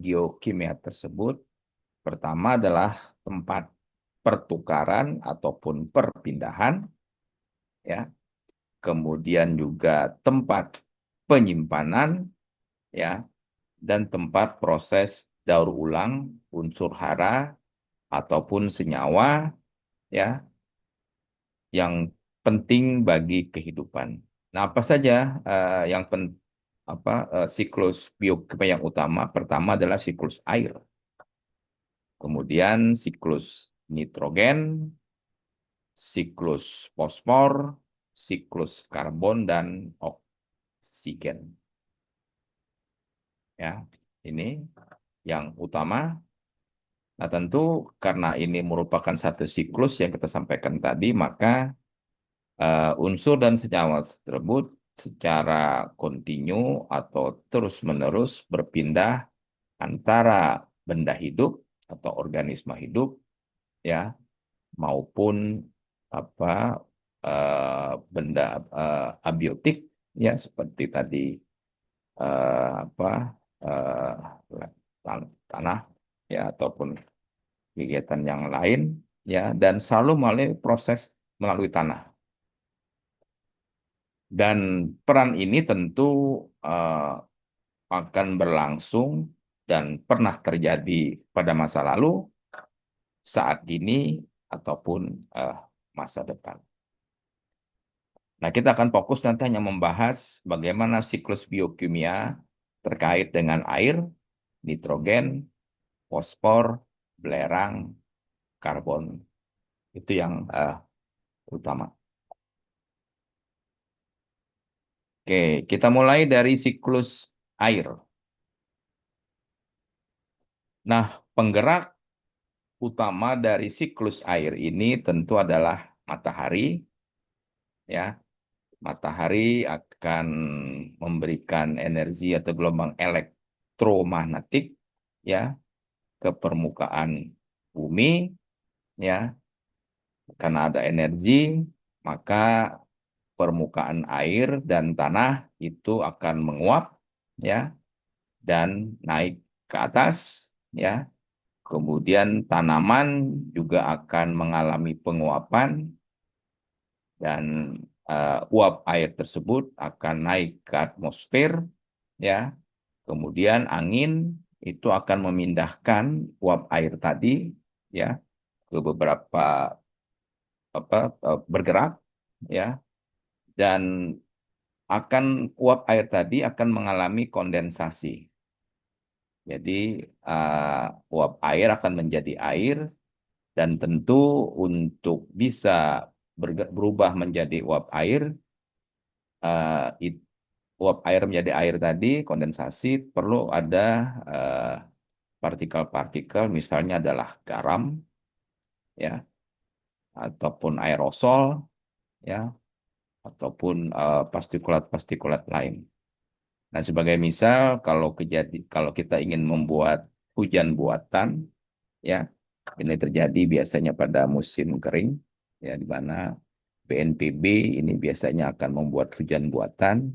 geokimia tersebut, pertama adalah tempat pertukaran ataupun perpindahan, ya. Kemudian juga tempat penyimpanan, ya, dan tempat proses daur ulang unsur hara ataupun senyawa, ya, yang penting bagi kehidupan. Nah, apa saja yang siklus biokimia yang utama? Pertama adalah siklus air, kemudian siklus nitrogen, siklus fosfor, siklus karbon, dan oksigen. Ya, ini yang utama. Nah, tentu karena ini merupakan satu siklus yang kita sampaikan tadi, maka unsur dan senyawa tersebut secara kontinu atau terus-menerus berpindah antara benda hidup atau organisme hidup, ya, maupun apa benda abiotik, ya, seperti tadi eh, apa tanah, ya, ataupun kegiatan yang lain, ya, dan selalu melalui tanah. Dan peran ini tentu eh, akan berlangsung dan pernah terjadi pada masa lalu, saat ini, ataupun masa depan. Nah, kita akan fokus nanti hanya membahas bagaimana siklus biokimia terkait dengan air, nitrogen, fosfor, belerang, karbon. Itu yang utama. Oke, kita mulai dari siklus air. Nah, penggerak utama dari siklus air ini tentu adalah matahari, ya. Matahari akan memberikan energi atau gelombang elektromagnetik, ya, ke permukaan bumi, ya. Karena ada energi, maka permukaan air dan tanah itu akan menguap, ya, dan naik ke atas, ya. Kemudian tanaman juga akan mengalami penguapan, dan uap air tersebut akan naik ke atmosfer, ya. Kemudian angin itu akan memindahkan uap air tadi, ya, ke beberapa bergerak, ya, dan uap air tadi akan mengalami kondensasi. Jadi uap air akan menjadi air, dan tentu untuk bisa berubah menjadi uap air, uap air menjadi air tadi, kondensasi, perlu ada partikel-partikel, misalnya adalah garam, ya, ataupun aerosol, ya, ataupun partikulat-partikulat lain. Nah, sebagai misal, kalau kita ingin membuat hujan buatan, ya, ini terjadi biasanya pada musim kering, ya, di mana BNPB ini biasanya akan membuat hujan buatan,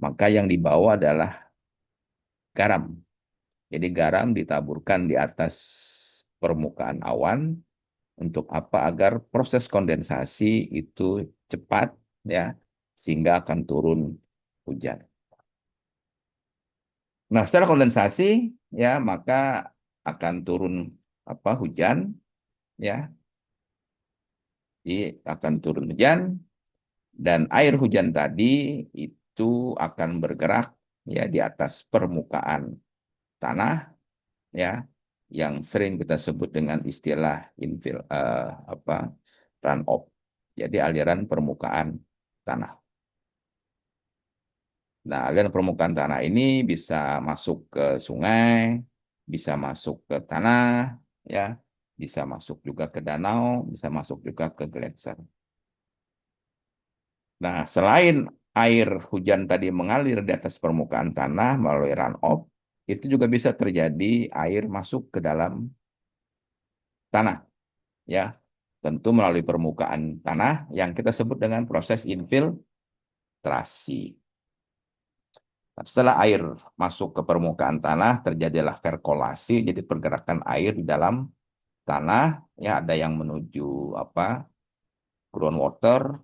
maka yang dibawa adalah garam. Jadi garam ditaburkan di atas permukaan awan untuk apa? Agar proses kondensasi itu cepat, ya, sehingga akan turun hujan. Nah, setelah kondensasi, ya, maka akan turun hujan, ya. Jadi akan turun hujan, dan air hujan tadi itu akan bergerak, ya, di atas permukaan tanah, ya, yang sering kita sebut dengan istilah runoff. Jadi aliran permukaan tanah. Nah, aliran permukaan tanah ini bisa masuk ke sungai, bisa masuk ke tanah, ya, bisa masuk juga ke danau, bisa masuk juga ke gletser. Nah, selain air hujan tadi mengalir di atas permukaan tanah melalui runoff, itu juga bisa terjadi air masuk ke dalam tanah, ya, tentu melalui permukaan tanah yang kita sebut dengan proses infiltrasi. Nah, setelah air masuk ke permukaan tanah, terjadilah perkolasi, jadi pergerakan air di dalam tanah, ya ada yang menuju apa groundwater,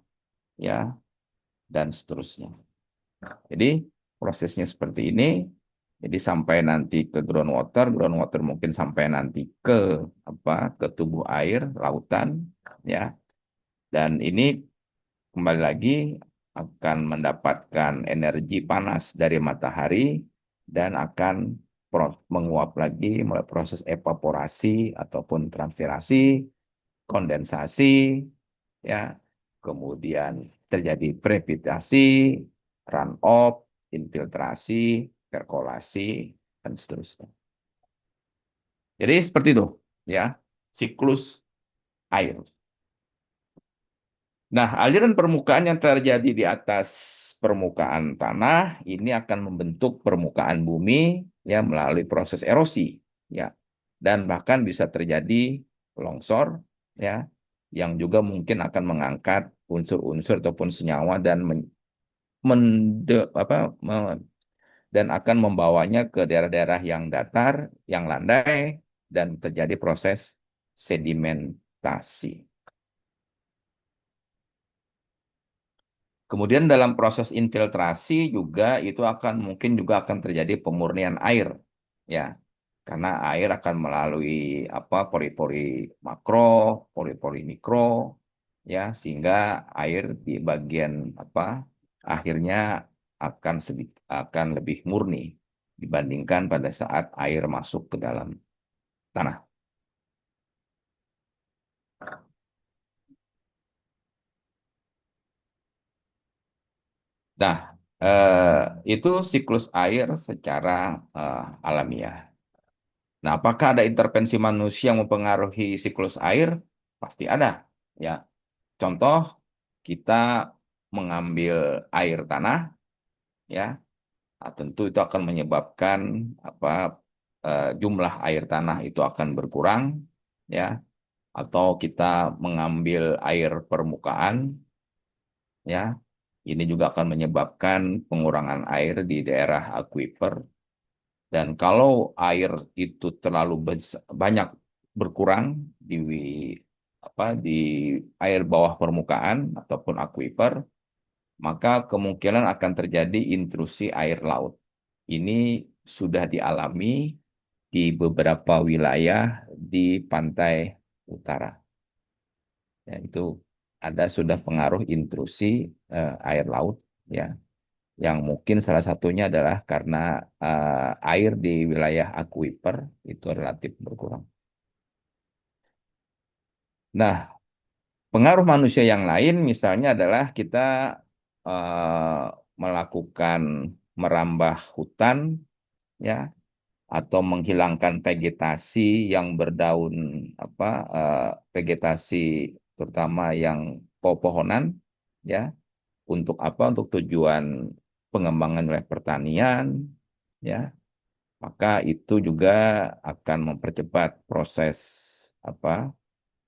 ya dan seterusnya. Jadi prosesnya seperti ini. Jadi sampai nanti ke groundwater, groundwater mungkin sampai nanti ke apa ke tubuh air, lautan, ya. Dan ini kembali lagi akan mendapatkan energi panas dari matahari dan akan menguap lagi melalui proses evaporasi ataupun transpirasi, kondensasi, ya, kemudian terjadi precipitasi, runoff, infiltrasi, perkolasi, dan seterusnya. Jadi seperti itu, ya, siklus air. Nah, aliran permukaan yang terjadi di atas permukaan tanah ini akan membentuk permukaan bumi ya melalui proses erosi ya. Dan bahkan bisa terjadi longsor ya yang juga mungkin akan mengangkat unsur-unsur ataupun senyawa dan dan akan membawanya ke daerah-daerah yang datar, yang landai dan terjadi proses sedimentasi. Kemudian dalam proses infiltrasi juga itu mungkin juga akan terjadi pemurnian air ya. Karena air akan melalui pori-pori makro, pori-pori mikro ya sehingga air di bagian akhirnya akan lebih murni dibandingkan pada saat air masuk ke dalam tanah. Nah, itu siklus air secara alamiah. Nah, apakah ada intervensi manusia yang mempengaruhi siklus air? Pasti ada, ya. Contoh, kita mengambil air tanah, ya. Nah, tentu itu akan menyebabkan jumlah air tanah itu akan berkurang, ya. Atau kita mengambil air permukaan, ya. Ini juga akan menyebabkan pengurangan air di daerah aquifer. Dan kalau air itu terlalu banyak berkurang di air bawah permukaan ataupun aquifer, maka kemungkinan akan terjadi intrusi air laut. Ini sudah dialami di beberapa wilayah di pantai utara. Ya, itu ada sudah pengaruh intrusi air laut, ya. Yang mungkin salah satunya adalah karena air di wilayah aquifer itu relatif berkurang. Nah, pengaruh manusia yang lain misalnya adalah kita eh, melakukan merambah hutan, ya, atau menghilangkan vegetasi yang berdaun apa vegetasi terutama yang pepohonan, ya, untuk Untuk tujuan pengembangan wilayah pertanian, ya. Maka itu juga akan mempercepat proses apa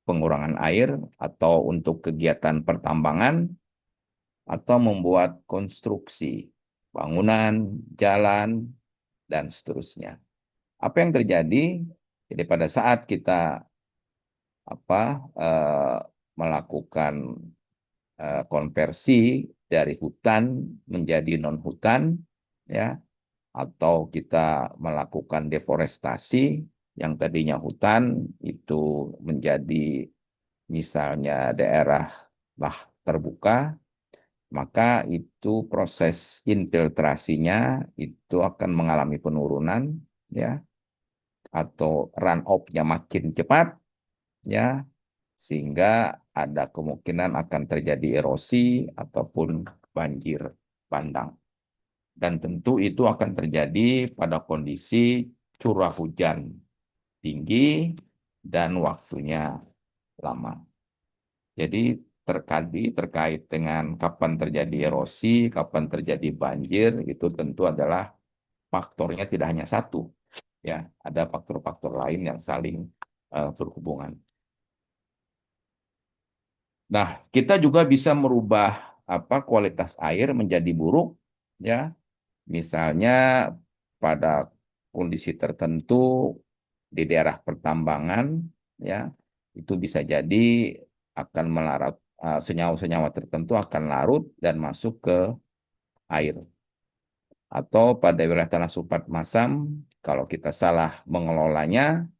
pengurangan air atau untuk kegiatan pertambangan atau membuat konstruksi bangunan, jalan dan seterusnya. Apa yang terjadi? Jadi pada saat kita apa eh, melakukan konversi dari hutan menjadi non hutan, ya, atau kita melakukan deforestasi yang tadinya hutan itu menjadi misalnya daerah lah terbuka, maka itu proses infiltrasinya itu akan mengalami penurunan, ya, atau run off-nya makin cepat, ya, sehingga ada kemungkinan akan terjadi erosi ataupun banjir bandang. Dan tentu itu akan terjadi pada kondisi curah hujan tinggi dan waktunya lama. Jadi terkait dengan kapan terjadi erosi, kapan terjadi banjir, itu tentu adalah faktornya tidak hanya satu, ya, ada faktor-faktor lain yang saling berhubungan. Nah, kita juga bisa merubah kualitas air menjadi buruk, ya, Misalnya pada kondisi tertentu di daerah pertambangan, ya, itu bisa jadi akan melarut, senyawa-senyawa tertentu akan larut dan masuk ke air. Atau pada wilayah tanah subak masam, kalau kita salah mengelolanya,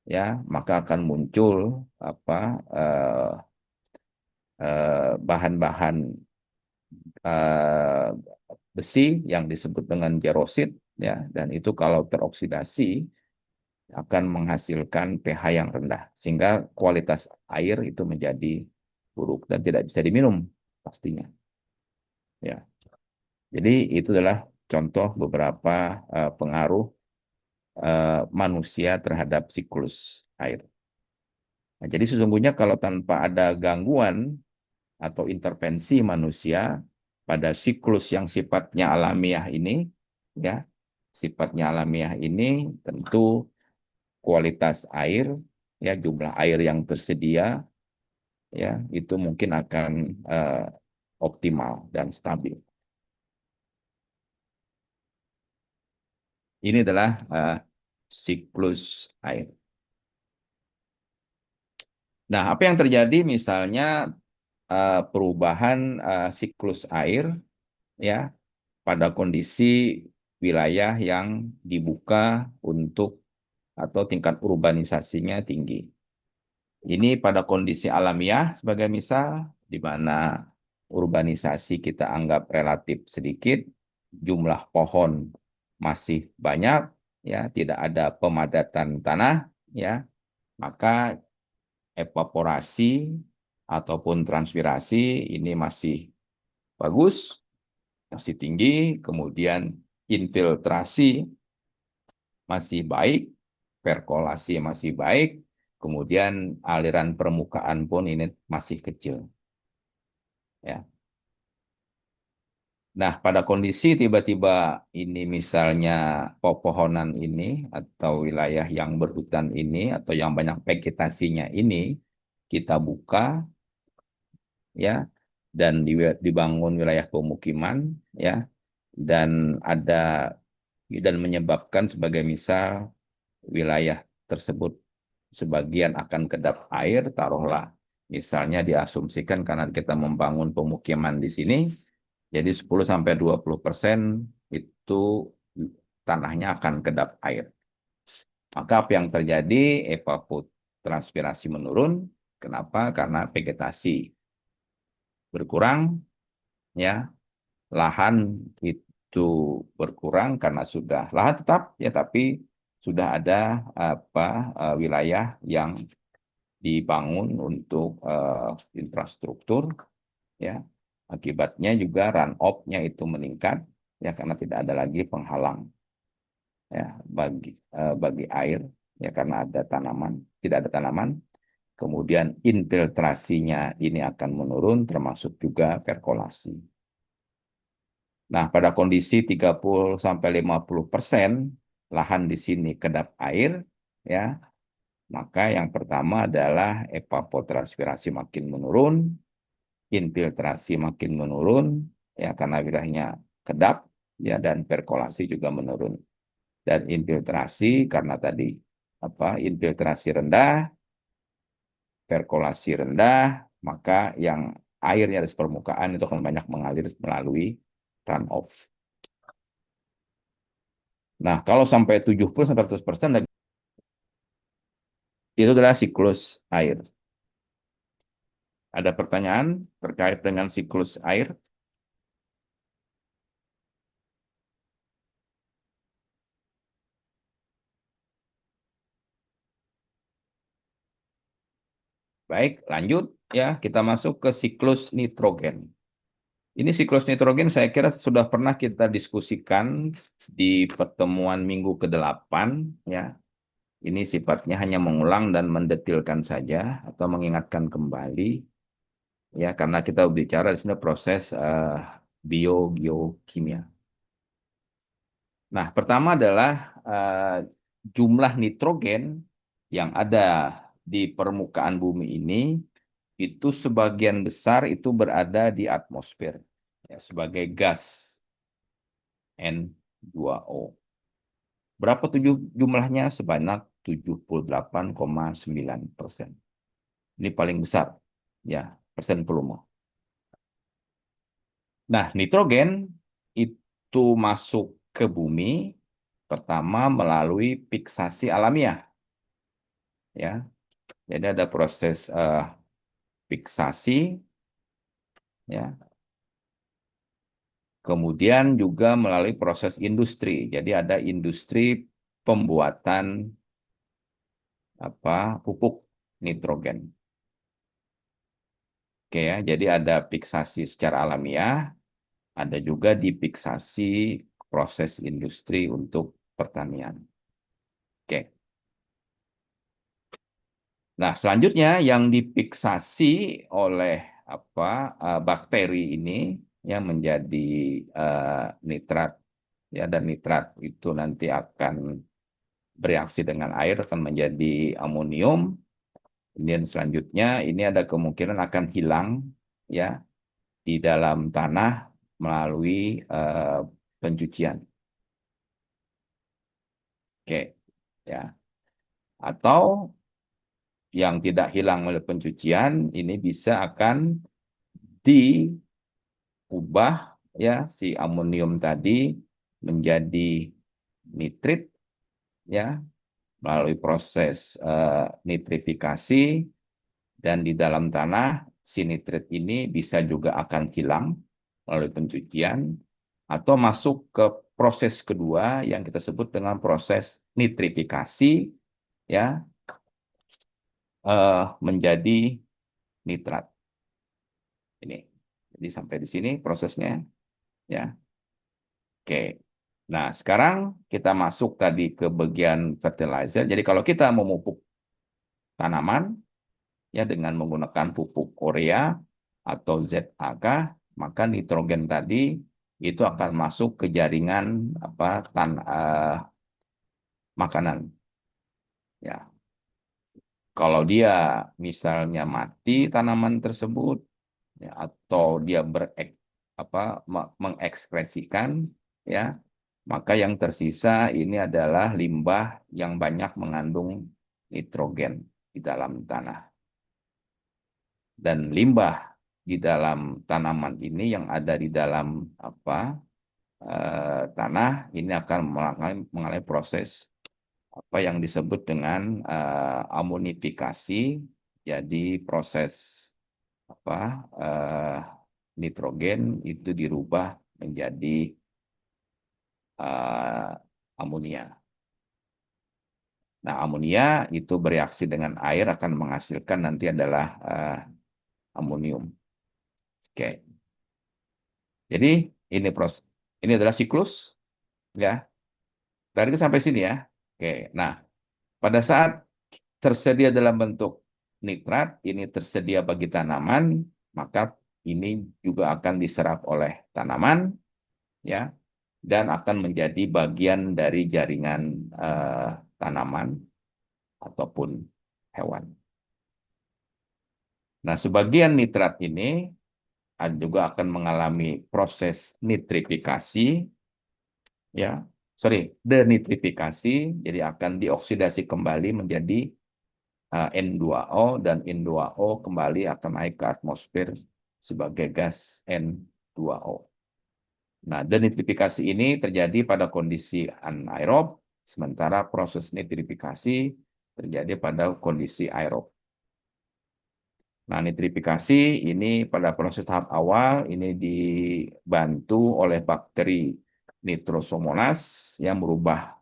ya, maka akan muncul apa bahan-bahan eh, besi yang disebut dengan jerosit, ya, dan itu kalau teroksidasi akan menghasilkan pH yang rendah sehingga kualitas air itu menjadi buruk dan tidak bisa diminum pastinya, ya. Jadi itu adalah contoh beberapa pengaruh manusia terhadap siklus air. Nah, jadi sesungguhnya kalau tanpa ada gangguan atau intervensi manusia pada siklus yang sifatnya alamiah ini, ya, sifatnya alamiah ini tentu kualitas air, ya, jumlah air yang tersedia, ya, itu mungkin akan optimal dan stabil. Ini adalah siklus air. Nah, apa yang terjadi misalnya perubahan siklus air, ya, pada kondisi wilayah yang dibuka untuk atau tingkat urbanisasinya tinggi. Ini pada kondisi alamiah sebagai misal, di mana urbanisasi kita anggap relatif sedikit, jumlah pohon masih banyak, ya, tidak ada pemadatan tanah, ya, maka evaporasi ataupun transpirasi ini masih bagus, masih tinggi, kemudian infiltrasi masih baik, perkolasi masih baik, kemudian aliran permukaan pun ini masih kecil. Ya. Nah, pada kondisi tiba-tiba ini misalnya pepohonan ini atau wilayah yang berhutan ini atau yang banyak vegetasinya ini kita buka, ya, dan dibangun wilayah pemukiman, ya, dan ada dan menyebabkan sebagai misal wilayah tersebut sebagian akan kedap air, taruhlah misalnya diasumsikan karena kita membangun pemukiman di sini, jadi 10-20% itu tanahnya akan kedap air. Maka apa yang terjadi? Evapotranspirasi menurun. Kenapa? Karena vegetasi berkurang, ya, lahan itu berkurang karena sudah lahan tetap, ya, tapi sudah ada apa wilayah yang dibangun untuk infrastruktur, ya. Akibatnya juga run off-nya itu meningkat, ya, karena tidak ada lagi penghalang, ya, bagi air, ya, karena ada tanaman, tidak ada tanaman. Kemudian infiltrasinya ini akan menurun termasuk juga perkolasi. Nah, pada kondisi 30-50% lahan di sini kedap air, ya, maka yang pertama adalah evapotranspirasi makin menurun, infiltrasi makin menurun, ya, karena wilayahnya kedap, ya, dan perkolasi juga menurun. Dan infiltrasi karena tadi infiltrasi rendah, perkolasi rendah, maka yang airnya di permukaan itu akan banyak mengalir melalui runoff. Nah, kalau sampai 70-100% itu adalah siklus air. Ada pertanyaan terkait dengan siklus air? Baik, lanjut, ya, kita masuk ke siklus nitrogen. Ini siklus nitrogen saya kira sudah pernah kita diskusikan di pertemuan minggu ke-8, ya. Ini sifatnya hanya mengulang dan mendetilkan saja atau mengingatkan kembali, ya, karena kita bicara di sini proses biogeokimia. Nah, pertama adalah jumlah nitrogen yang ada di permukaan bumi ini itu sebagian besar itu berada di atmosfer, ya, sebagai gas. N2O. Berapa jumlahnya? Sebanyak 78,9%. Ini paling besar, ya, persen volume. Nah, nitrogen itu masuk ke bumi pertama melalui fiksasi alamiah, ya. Jadi ada proses fiksasi, ya. Kemudian juga melalui proses industri. Jadi ada industri pembuatan pupuk nitrogen. Oke ya, jadi ada fiksasi secara alamiah, ada juga difiksasi proses industri untuk pertanian. Oke. Nah, selanjutnya yang difiksasi oleh bakteri ini yang menjadi nitrat, ya, dan nitrat itu nanti akan bereaksi dengan air akan menjadi amonium. Kemudian selanjutnya ini ada kemungkinan akan hilang, ya, di dalam tanah melalui pencucian. Oke, ya. Atau yang tidak hilang melalui pencucian ini bisa akan diubah, ya, si amonium tadi menjadi nitrit, ya, melalui proses nitrifikasi, dan di dalam tanah si nitrit ini bisa juga akan hilang melalui pencucian atau masuk ke proses kedua yang kita sebut dengan proses nitrifikasi, ya, menjadi nitrat. Ini. Jadi sampai di sini prosesnya, ya. Oke. Nah, sekarang kita masuk tadi ke bagian fertilizer. Jadi kalau kita memupuk tanaman, ya, dengan menggunakan pupuk urea atau ZAK, maka nitrogen tadi itu akan masuk ke jaringan makanan. Ya, kalau dia misalnya mati tanaman tersebut, ya, atau dia mengekspresikan, ya, maka yang tersisa ini adalah limbah yang banyak mengandung nitrogen di dalam tanah. Dan limbah di dalam tanaman ini yang ada di dalam tanah ini akan mengalami proses yang disebut dengan amonifikasi. Jadi proses apa eh, nitrogen itu dirubah menjadi amonia. Nah, amonia itu bereaksi dengan air akan menghasilkan nanti adalah amonium. Oke. Jadi ini adalah siklus, ya. Tadi sampai sini, ya. Oke. Nah, pada saat tersedia dalam bentuk nitrat, ini tersedia bagi tanaman, maka ini juga akan diserap oleh tanaman, ya, dan akan menjadi bagian dari jaringan tanaman ataupun hewan. Nah, sebagian nitrat ini juga akan mengalami proses nitrifikasi, ya, denitrifikasi, jadi akan dioksidasi kembali menjadi N2O, dan N2O kembali akan naik ke atmosfer sebagai gas N2O. Nah, denitrifikasi ini terjadi pada kondisi anaerob, sementara proses nitrifikasi terjadi pada kondisi aerob. Nah, nitrifikasi ini pada proses tahap awal ini dibantu oleh bakteri Nitrosomonas yang merubah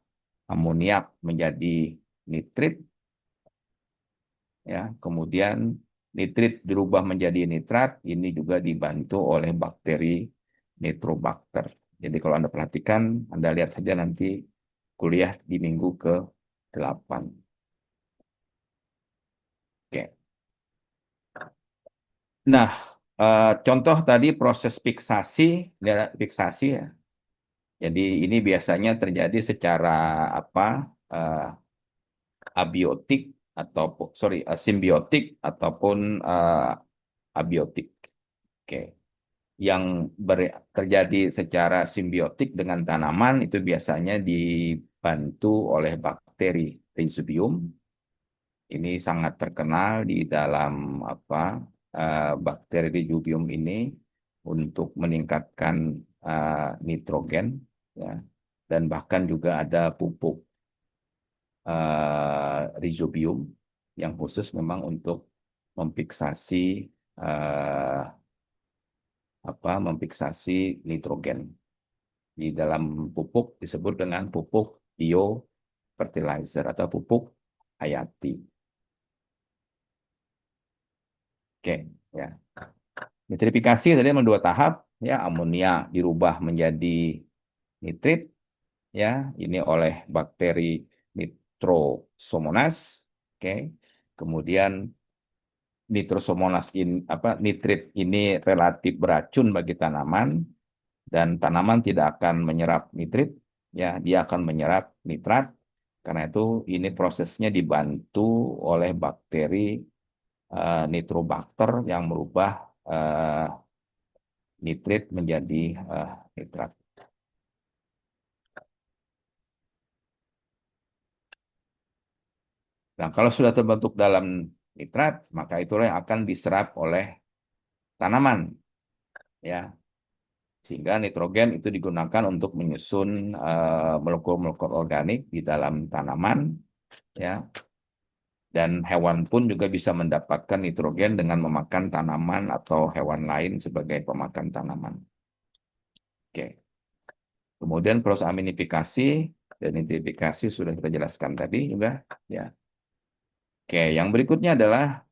amoniak menjadi nitrit, ya. Kemudian nitrit dirubah menjadi nitrat, ini juga dibantu oleh bakteri Nitrobacter. Jadi kalau Anda perhatikan, Anda lihat saja nanti kuliah di minggu ke-8. Oke. Nah, contoh tadi proses fiksasi, fiksasi, ya. Jadi ini biasanya terjadi secara eh, abiotik atau simbiotik ataupun abiotik. Oke. yang terjadi secara simbiotik dengan tanaman itu biasanya dibantu oleh bakteri Rhizobium. Ini sangat terkenal di dalam bakteri Rhizobium ini untuk meningkatkan nitrogen, ya, dan bahkan juga ada pupuk Rhizobium yang khusus memang untuk memfiksasi eh, memfiksasi nitrogen. Di dalam pupuk disebut dengan pupuk biofertilizer atau pupuk hayati. Oke, ya. Nitrifikasi tadi memang dua tahap, ya, amonia dirubah menjadi nitrit, ya, ini oleh bakteri Nitrosomonas. Oke. Kemudian nitrit ini relatif beracun bagi tanaman, dan tanaman tidak akan menyerap nitrit, ya, dia akan menyerap nitrat. Karena itu ini prosesnya dibantu oleh bakteri nitrobakter yang merubah eh, nitrit menjadi nitrat. Nah, kalau sudah terbentuk dalam nitrat, maka itulah yang akan diserap oleh tanaman, ya. Sehingga nitrogen itu digunakan untuk menyusun molekul-molekul organik di dalam tanaman, ya. Dan hewan pun juga bisa mendapatkan nitrogen dengan memakan tanaman atau hewan lain sebagai pemakan tanaman. Oke. Kemudian proses aminifikasi dan nitrifikasi sudah kita jelaskan tadi juga, ya. Oke, yang berikutnya adalah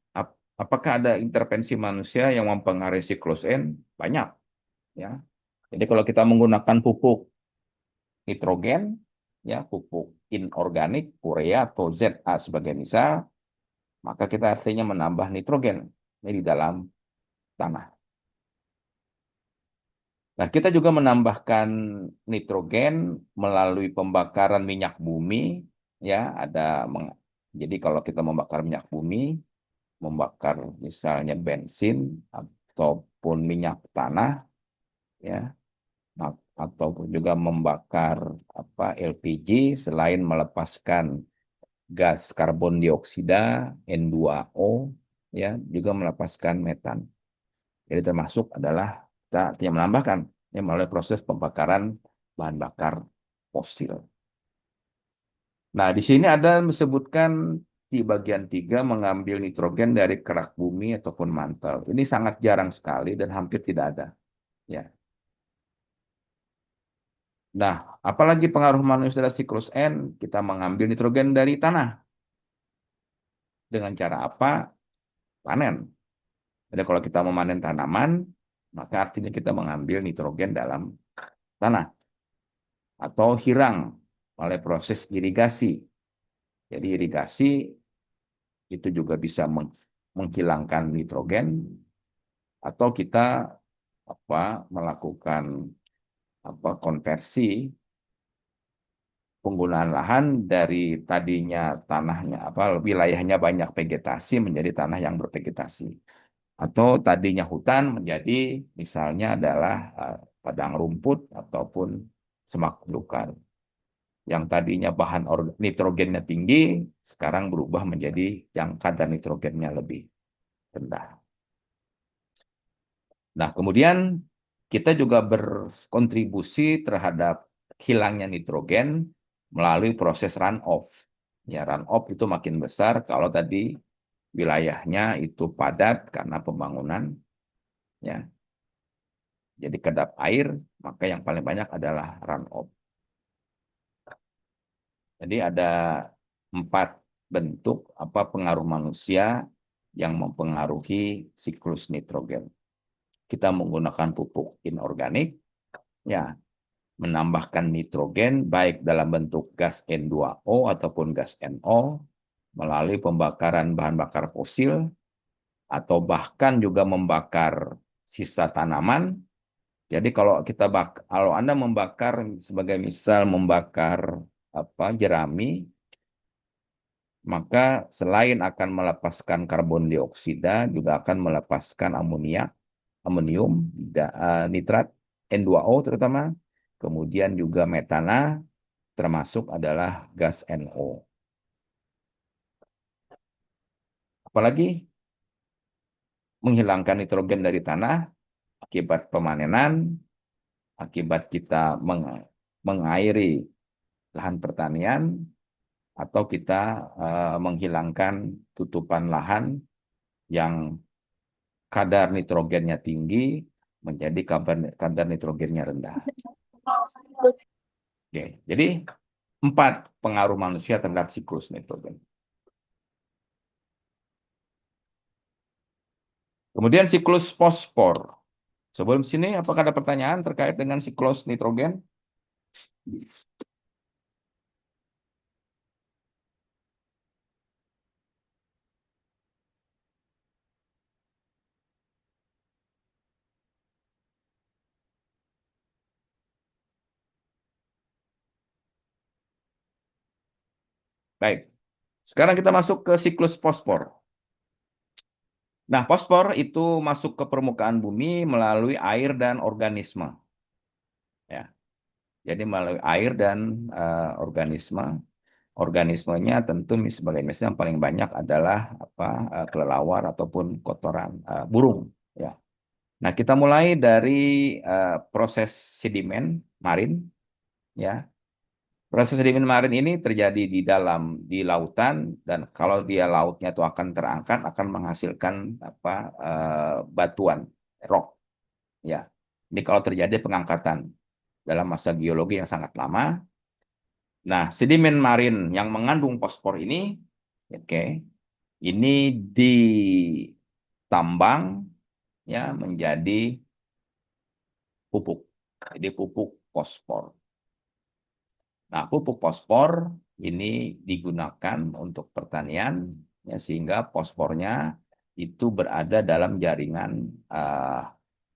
apakah ada intervensi manusia yang mempengaruhi siklus N? Banyak, ya. Jadi kalau kita menggunakan pupuk nitrogen, ya, pupuk inorganik, urea atau ZA sebagai misal, maka kita artinya menambah nitrogen di dalam tanah. Nah, kita juga menambahkan nitrogen melalui pembakaran minyak bumi, ya, jadi kalau kita membakar minyak bumi, membakar misalnya bensin ataupun minyak tanah, ya, ataupun juga membakar LPG, selain melepaskan gas karbon dioksida N2O, ya, juga melepaskan metan. Jadi termasuk adalah kita artinya menambahkan, ya, melalui proses pembakaran bahan bakar fosil. Nah, di sini ada disebutkan di bagian 3 mengambil nitrogen dari kerak bumi ataupun mantel. Ini sangat jarang sekali dan hampir tidak ada. Ya. Nah, apalagi pengaruh manusia pada siklus N, kita mengambil nitrogen dari tanah. Dengan cara apa? Panen. Jadi kalau kita memanen tanaman, maka artinya kita mengambil nitrogen dalam tanah. Atau hirang oleh proses irigasi. Jadi irigasi itu juga bisa menghilangkan nitrogen, atau kita melakukan konversi penggunaan lahan dari tadinya tanahnya wilayahnya banyak vegetasi menjadi tanah yang bervegetasi, atau tadinya hutan menjadi misalnya adalah padang rumput ataupun semak belukar. Yang tadinya bahan nitrogennya tinggi sekarang berubah menjadi yang kadar nitrogennya lebih rendah. Nah, kemudian kita juga berkontribusi terhadap hilangnya nitrogen melalui proses runoff. Ya, runoff itu makin besar kalau tadi wilayahnya itu padat karena pembangunan, ya. Jadi kedap air, maka yang paling banyak adalah runoff. Jadi ada 4 bentuk pengaruh manusia yang mempengaruhi siklus nitrogen. Kita menggunakan pupuk inorganik, ya, menambahkan nitrogen baik dalam bentuk gas N2O ataupun gas NO melalui pembakaran bahan bakar fosil, atau bahkan juga membakar sisa tanaman. Jadi kalau Anda membakar sebagai misal membakar jerami, maka selain akan melepaskan karbon dioksida juga akan melepaskan amonia, amonium nitrat N2O terutama, kemudian juga metana, termasuk adalah gas NO. Apalagi menghilangkan nitrogen dari tanah akibat pemanenan, akibat kita mengairi lahan pertanian, atau kita menghilangkan tutupan lahan yang kadar nitrogennya tinggi menjadi kadar nitrogennya rendah. Oke, jadi 4 pengaruh manusia terhadap siklus nitrogen. Kemudian siklus fosfor. Sebelum sini, apakah ada pertanyaan terkait dengan siklus nitrogen? Baik, sekarang kita masuk ke siklus fosfor. Nah, fosfor itu masuk ke permukaan bumi melalui air dan organisme. Ya, jadi melalui air dan organisme. Organismenya tentu sebagai misalnya yang paling banyak adalah kelelawar ataupun kotoran burung. Ya. Nah, kita mulai dari proses sedimen marin. Ya, proses sedimen marin ini terjadi di lautan, dan kalau dia lautnya itu akan terangkat, akan menghasilkan batuan rock. Ya, ini kalau terjadi pengangkatan dalam masa geologi yang sangat lama. Nah, sedimen marin yang mengandung fosfor ini, oke, ini ditambang ya menjadi pupuk. Jadi pupuk fosfor. Nah, pupuk fosfor ini digunakan untuk pertanian ya, sehingga fosfornya itu berada dalam jaringan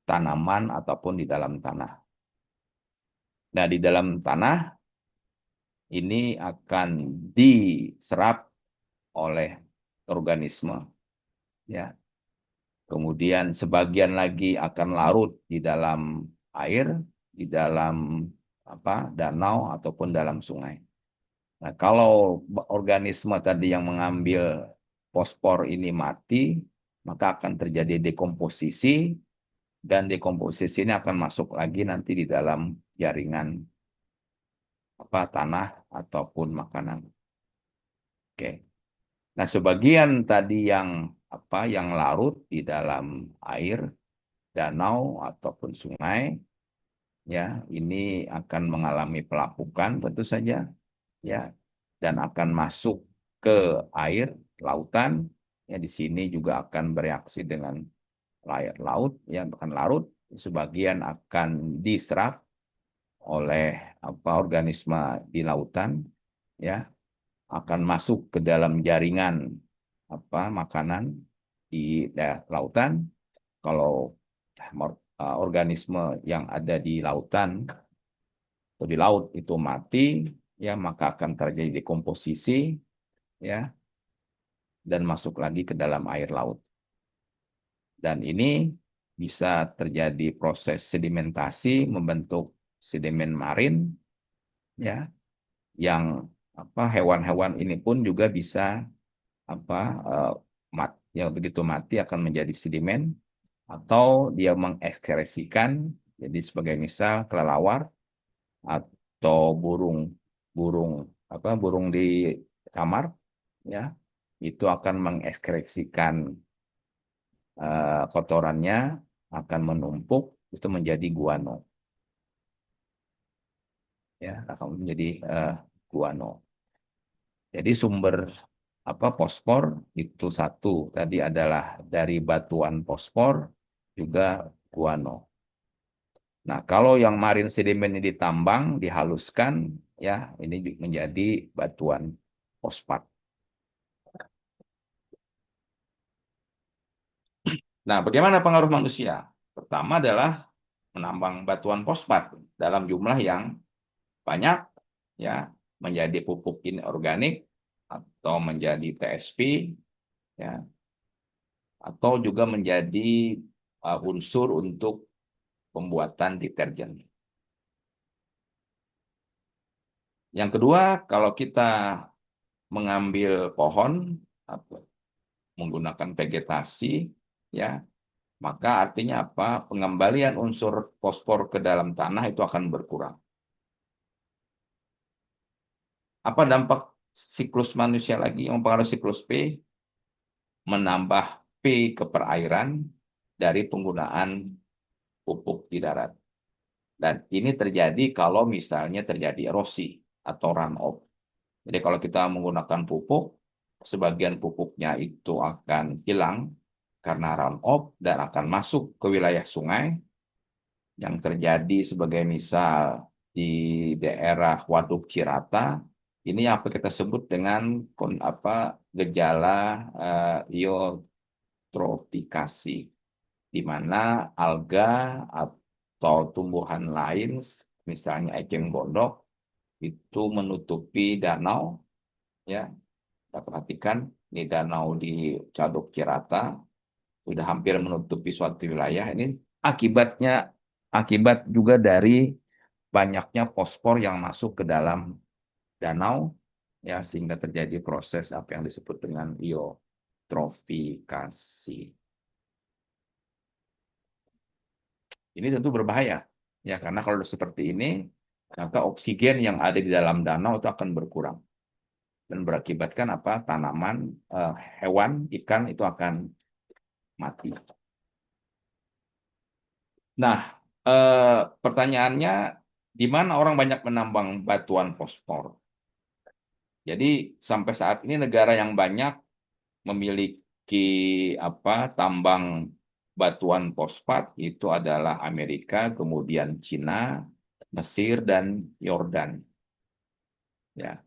tanaman ataupun di dalam tanah. Nah, di dalam tanah ini akan diserap oleh organisme, ya. Kemudian sebagian lagi akan larut di dalam air, di dalam danau ataupun dalam sungai. Nah, kalau organisme tadi yang mengambil fosfor ini mati, maka akan terjadi dekomposisi, dan dekomposisi ini akan masuk lagi nanti di dalam jaringan tanah ataupun makanan. Oke. Nah, sebagian tadi yang larut di dalam air, danau ataupun sungai, ya, ini akan mengalami pelapukan tentu saja, ya, dan akan masuk ke air lautan. Ya, di sini juga akan bereaksi dengan air laut, ya, bahkan larut. Sebagian akan diserap oleh organisme di lautan, ya, akan masuk ke dalam jaringan makanan di lautan. Kalau organisme yang ada di lautan atau di laut itu mati, ya, maka akan terjadi dekomposisi, ya, dan masuk lagi ke dalam air laut. Dan ini bisa terjadi proses sedimentasi membentuk sedimen marin, ya, yang hewan-hewan ini pun juga bisa yang begitu mati akan menjadi sedimen, atau dia mengekskresikan, jadi sebagai misal kelelawar atau burung di kamar, ya, itu akan mengekskresikan kotorannya, akan menumpuk, itu menjadi guano, ya, akan menjadi guano. Jadi sumber fosfor itu satu tadi adalah dari batuan fosfor, juga guano. Nah, kalau yang marin sedimen ini ditambang, dihaluskan, ya, ini menjadi batuan fosfat. Nah, bagaimana pengaruh manusia? Pertama adalah menambang batuan fosfat dalam jumlah yang banyak, ya, menjadi pupuk inorganik atau menjadi TSP, ya, atau juga menjadi unsur untuk pembuatan deterjen. Yang kedua, kalau kita mengambil pohon atau menggunakan vegetasi, ya, maka artinya apa? Pengembalian unsur fosfor ke dalam tanah itu akan berkurang. Apa dampak siklus manusia lagi yang mempengaruhi siklus P? Menambah P ke perairan dari penggunaan pupuk di darat. Dan ini terjadi kalau misalnya terjadi erosi atau runoff. Jadi kalau kita menggunakan pupuk, sebagian pupuknya itu akan hilang karena runoff dan akan masuk ke wilayah sungai yang terjadi sebagai misal di daerah Waduk Cirata. Ini apa kita sebut dengan gejala eutrofikasi, di mana alga atau tumbuhan lain, misalnya eceng gondok, itu menutupi danau, ya. Kita perhatikan ini danau di Waduk Cirata sudah hampir menutupi suatu wilayah. Ini akibat juga dari banyaknya fosfor yang masuk ke dalam danau, ya, sehingga terjadi proses apa yang disebut dengan eutrofikasi. Ini tentu berbahaya, ya, karena kalau seperti ini maka oksigen yang ada di dalam danau itu akan berkurang dan berakibatkan apa? Tanaman, hewan, ikan itu akan mati. Nah, pertanyaannya, di mana orang banyak menambang batuan fosfor? Jadi sampai saat ini negara yang banyak memiliki tambang batuan fosfat itu adalah Amerika, kemudian Cina, Mesir, dan Yordan. Ya,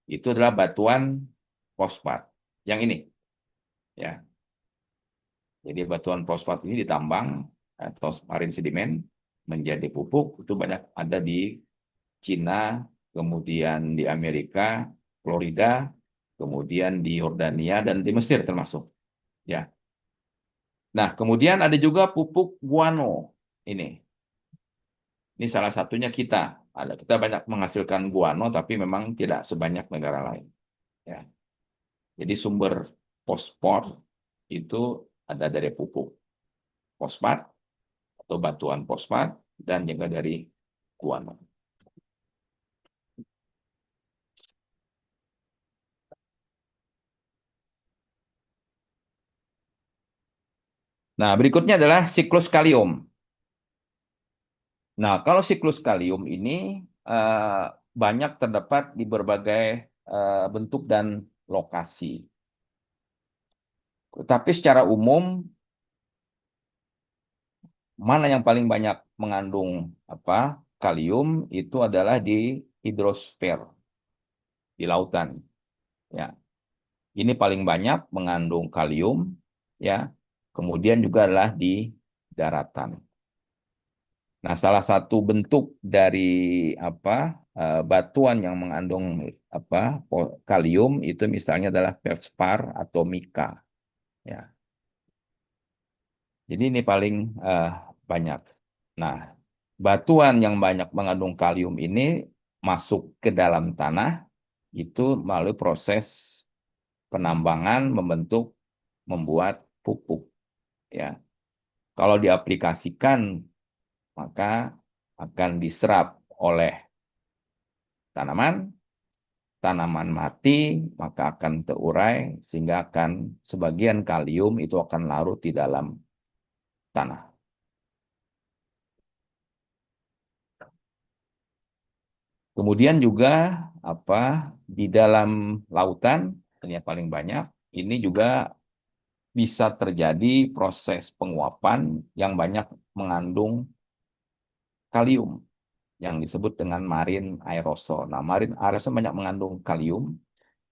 itu adalah batuan fosfat. Yang ini, ya. Jadi batuan fosfat ini ditambang atau marine sedimen menjadi pupuk, itu banyak ada di Cina, kemudian di Amerika, Florida, kemudian di Yordania dan di Mesir termasuk. Ya. Nah, kemudian ada juga pupuk guano ini. Ini salah satunya kita. Kita banyak menghasilkan guano, tapi memang tidak sebanyak negara lain. Ya. Jadi sumber fosfor itu ada dari pupuk fosfat atau batuan fosfat dan juga dari guano. Nah, berikutnya adalah siklus kalium. Nah, kalau siklus kalium ini banyak terdapat di berbagai bentuk dan lokasi. Tapi secara umum, mana yang paling banyak mengandung kalium itu adalah di hidrosfer, di lautan. Ya, ini paling banyak mengandung kalium, ya. Kemudian juga adalah di daratan. Nah, salah satu bentuk dari batuan yang mengandung kalium itu misalnya adalah feldspar atau mika. Ya. Jadi ini paling banyak. Nah, batuan yang banyak mengandung kalium ini masuk ke dalam tanah itu melalui proses penambangan membuat pupuk. Ya, kalau diaplikasikan maka akan diserap oleh tanaman, tanaman mati, maka akan terurai sehingga akan sebagian kalium itu akan larut di dalam tanah. Kemudian juga di dalam lautan, ini yang paling banyak, ini juga bisa terjadi proses penguapan yang banyak mengandung kalium yang disebut dengan marine aerosol. Nah, marine aerosol banyak mengandung kalium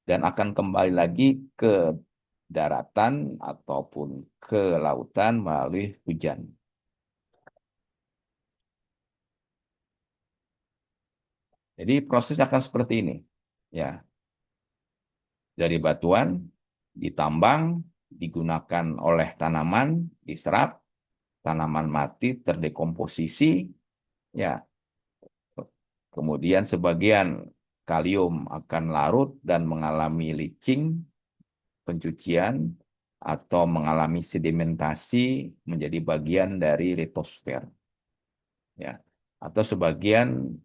dan akan kembali lagi ke daratan ataupun ke lautan melalui hujan. Jadi prosesnya akan seperti ini. Ya, dari batuan ditambang, digunakan oleh tanaman, diserap, tanaman mati terdekomposisi, ya. Kemudian sebagian kalium akan larut dan mengalami leaching, pencucian, atau mengalami sedimentasi menjadi bagian dari litosfer, ya. Atau sebagian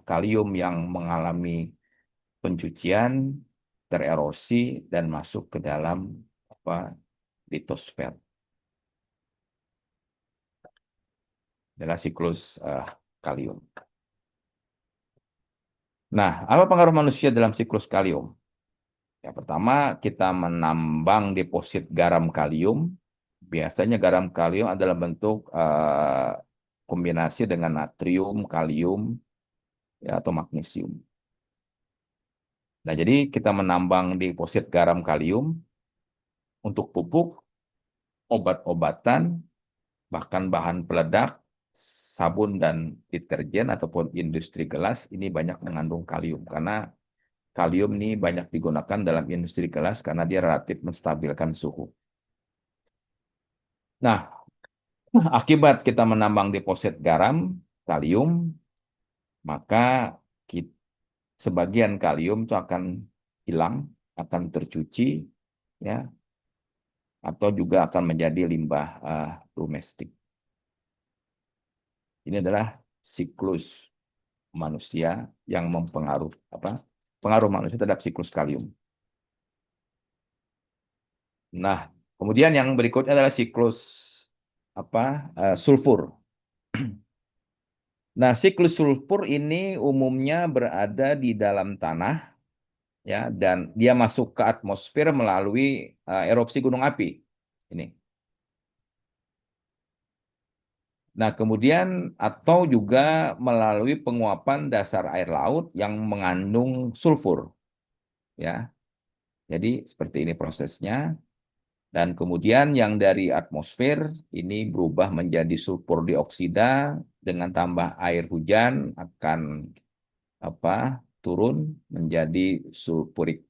kalium yang mengalami pencucian tererosi dan masuk ke dalam litosfer. Adalah siklus kalium. Nah, apa pengaruh manusia dalam siklus kalium? Yang pertama, kita menambang deposit garam kalium. Biasanya garam kalium adalah bentuk kombinasi dengan natrium, kalium, ya, atau magnesium. Nah, jadi kita menambang deposit garam kalium untuk pupuk, obat-obatan, bahkan bahan peledak, sabun dan deterjen ataupun industri gelas ini banyak mengandung kalium karena kalium ini banyak digunakan dalam industri gelas karena dia relatif menstabilkan suhu. Nah, akibat kita menambang deposit garam kalium, maka sebagian kalium itu akan hilang, akan tercuci, ya, atau juga akan menjadi limbah domestik. Ini adalah siklus manusia yang pengaruh manusia terhadap siklus kalium. Nah, kemudian yang berikutnya adalah siklus sulfur. Nah, siklus sulfur ini umumnya berada di dalam tanah, ya, dan dia masuk ke atmosfer melalui erupsi gunung api. Ini. Nah, kemudian atau juga melalui penguapan dasar air laut yang mengandung sulfur, ya. Jadi seperti ini prosesnya. Dan kemudian yang dari atmosfer ini berubah menjadi sulfur dioksida dengan tambah air hujan akan turun menjadi sulfurik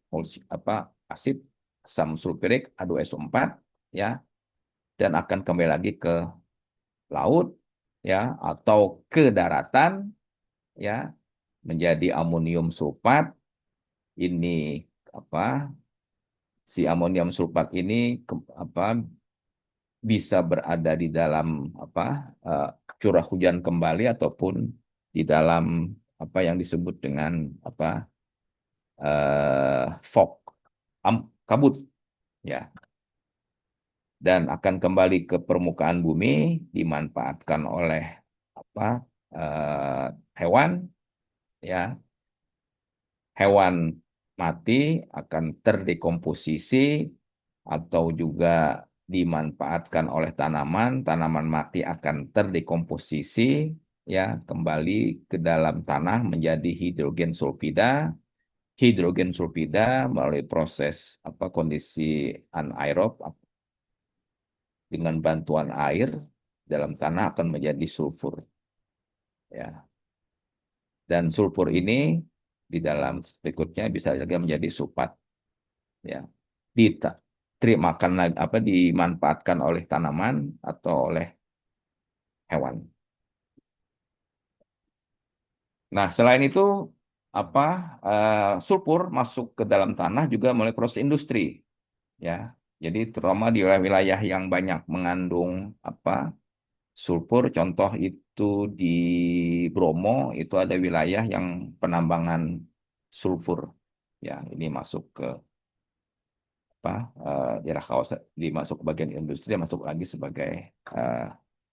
asid asam sulfurik H2SO4, ya, dan akan kembali lagi ke laut, ya, atau ke daratan, ya, menjadi amonium sulfat. Ini si amonium sulfat ini bisa berada di dalam curah hujan kembali ataupun di dalam yang disebut dengan fog, kabut, ya, dan akan kembali ke permukaan bumi, dimanfaatkan oleh hewan, ya. Hewan mati akan terdekomposisi atau juga dimanfaatkan oleh tanaman, tanaman mati akan terdekomposisi, ya, kembali ke dalam tanah menjadi hidrogen sulfida. Hidrogen sulfida melalui proses kondisi anaerob dengan bantuan air dalam tanah akan menjadi sulfur, ya. Dan sulfur ini di dalam berikutnya bisa juga menjadi sulfat, ya. Dimanfaatkan oleh tanaman atau oleh hewan. Nah, selain itu sulfur masuk ke dalam tanah juga melalui proses industri, ya. Jadi terutama di wilayah yang banyak mengandung sulfur, contoh itu di Bromo, itu ada wilayah yang penambangan sulfur, ya. Ini masuk ke daerah kawasan, dimasuk ke bagian industri, masuk lagi sebagai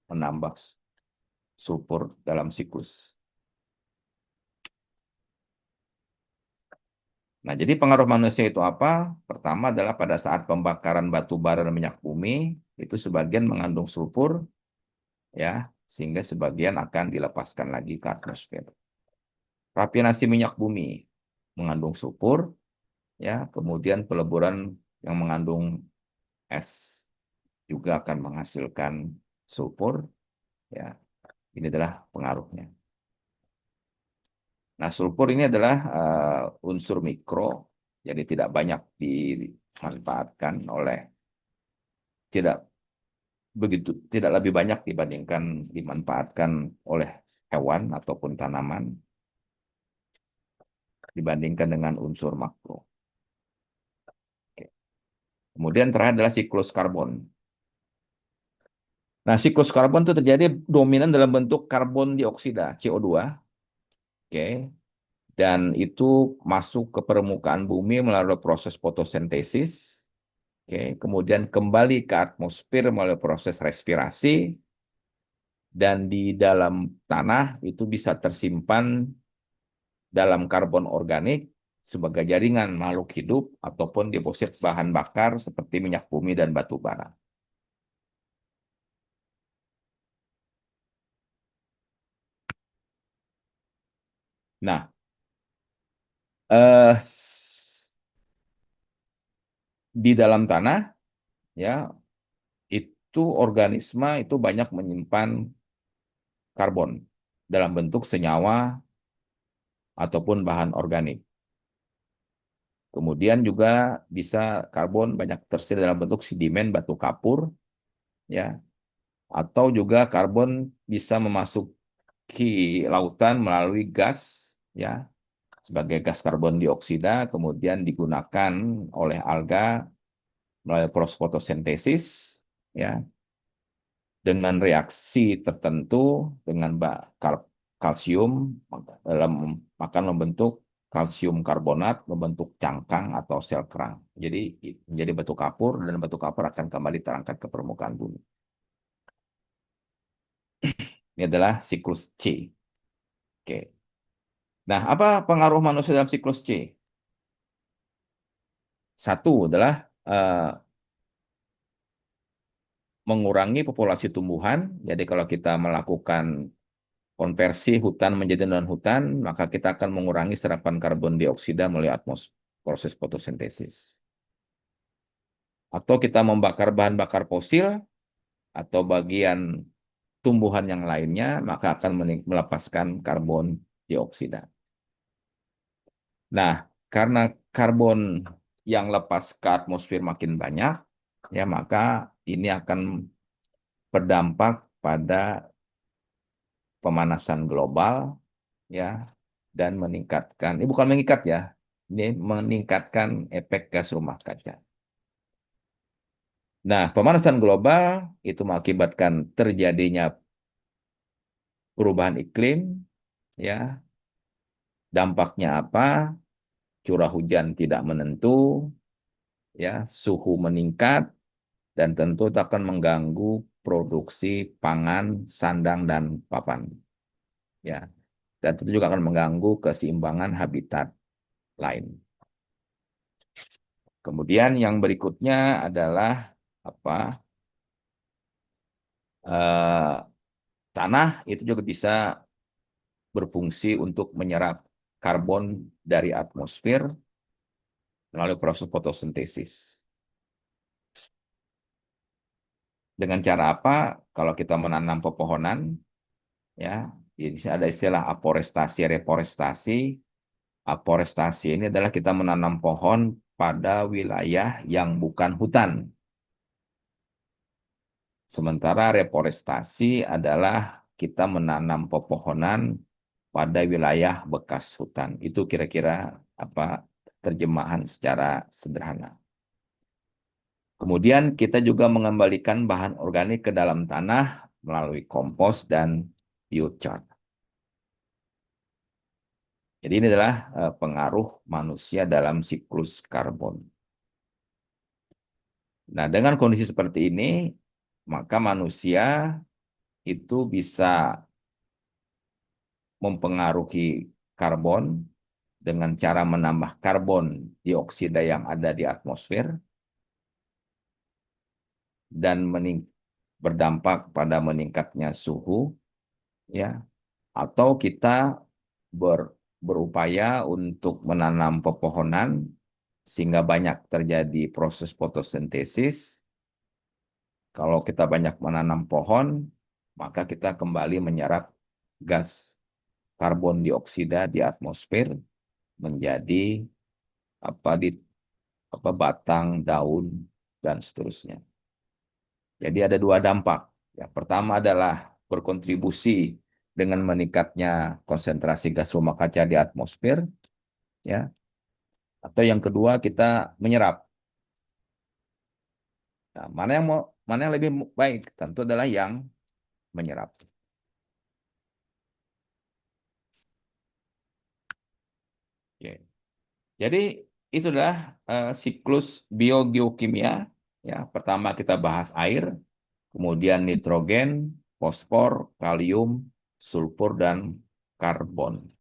menambah sulfur dalam siklus. Nah, jadi pengaruh manusia itu apa? Pertama adalah pada saat pembakaran batu bara dan minyak bumi, itu sebagian mengandung sulfur, ya, sehingga sebagian akan dilepaskan lagi ke atmosfer. Rafinasi minyak bumi mengandung sulfur, ya, kemudian peleburan yang mengandung es juga akan menghasilkan sulfur, ya. Ini adalah pengaruhnya. Nah, sulfur ini adalah unsur mikro, jadi tidak banyak dimanfaatkan tidak begitu tidak lebih banyak dibandingkan dimanfaatkan oleh hewan ataupun tanaman dibandingkan dengan unsur makro. Oke. Kemudian terakhir adalah siklus karbon. Nah, siklus karbon itu terjadi dominan dalam bentuk karbon dioksida, CO2. Oke. Dan itu masuk ke permukaan bumi melalui proses fotosintesis. Oke. Kemudian kembali ke atmosfer melalui proses respirasi. Dan di dalam tanah itu bisa tersimpan dalam karbon organik sebagai jaringan makhluk hidup ataupun deposit bahan bakar seperti minyak bumi dan batu bara. Nah, eh, di dalam tanah ya itu organisme itu banyak menyimpan karbon dalam bentuk senyawa ataupun bahan organik. Kemudian juga bisa karbon banyak tersedia dalam bentuk sedimen batu kapur ya, atau juga karbon bisa memasuki lautan melalui gas ya sebagai gas karbon dioksida kemudian digunakan oleh alga melalui proses fotosintesis ya dengan reaksi tertentu dengan kalsium dalam akan membentuk kalsium karbonat membentuk cangkang atau sel kerang. Jadi menjadi batu kapur dan batu kapur akan kembali terangkat ke permukaan bumi. Ini adalah siklus C. Oke. Nah, apa pengaruh manusia dalam siklus C? Satu adalah mengurangi populasi tumbuhan. Jadi kalau kita melakukan konversi hutan menjadi non-hutan, maka kita akan mengurangi serapan karbon dioksida melalui atmosfer proses fotosintesis. Atau kita membakar bahan bakar fosil atau bagian tumbuhan yang lainnya, maka akan melepaskan karbon dioksida. Nah, karena karbon yang lepas ke atmosfer makin banyak, ya maka ini akan berdampak pada pemanasan global ya dan meningkatkan ini bukan mengikat ya ini meningkatkan efek gas rumah kaca. Nah, pemanasan global itu mengakibatkan terjadinya perubahan iklim ya. Dampaknya apa? Curah hujan tidak menentu ya, suhu meningkat dan tentu itu akan mengganggu produksi pangan, sandang dan papan ya. Dan tentu juga akan mengganggu keseimbangan habitat lain. Kemudian yang berikutnya adalah apa? Eh, tanah itu juga bisa berfungsi untuk menyerap karbon dari atmosfer melalui proses fotosintesis. Dengan cara apa? Kalau kita menanam pepohonan, ya, ini ada istilah aforestasi, reforestasi. Aforestasi ini adalah kita menanam pohon pada wilayah yang bukan hutan. Sementara reforestasi adalah kita menanam pepohonan pada wilayah bekas hutan. Itu kira-kira apa terjemahan secara sederhana. Kemudian kita juga mengembalikan bahan organik ke dalam tanah melalui kompos dan biochar. Jadi ini adalah pengaruh manusia dalam siklus karbon. Nah, dengan kondisi seperti ini, maka manusia itu bisa mempengaruhi karbon dengan cara menambah karbon dioksida yang ada di atmosfer dan berdampak pada meningkatnya suhu ya atau kita berupaya untuk menanam pepohonan sehingga banyak terjadi proses fotosintesis. Kalau kita banyak menanam pohon, maka kita kembali menyerap gas karbon dioksida di atmosfer menjadi apa di batang, daun dan seterusnya. Jadi ada dua dampak. Yang pertama adalah berkontribusi dengan meningkatnya konsentrasi gas rumah kaca di atmosfer, ya. Atau yang kedua kita menyerap. Nah, mana yang lebih baik? Tentu adalah yang menyerap. Oke. Jadi itulah siklus biogeokimia. Ya, pertama kita bahas air, kemudian nitrogen, fosfor, kalium, sulfur, dan karbon.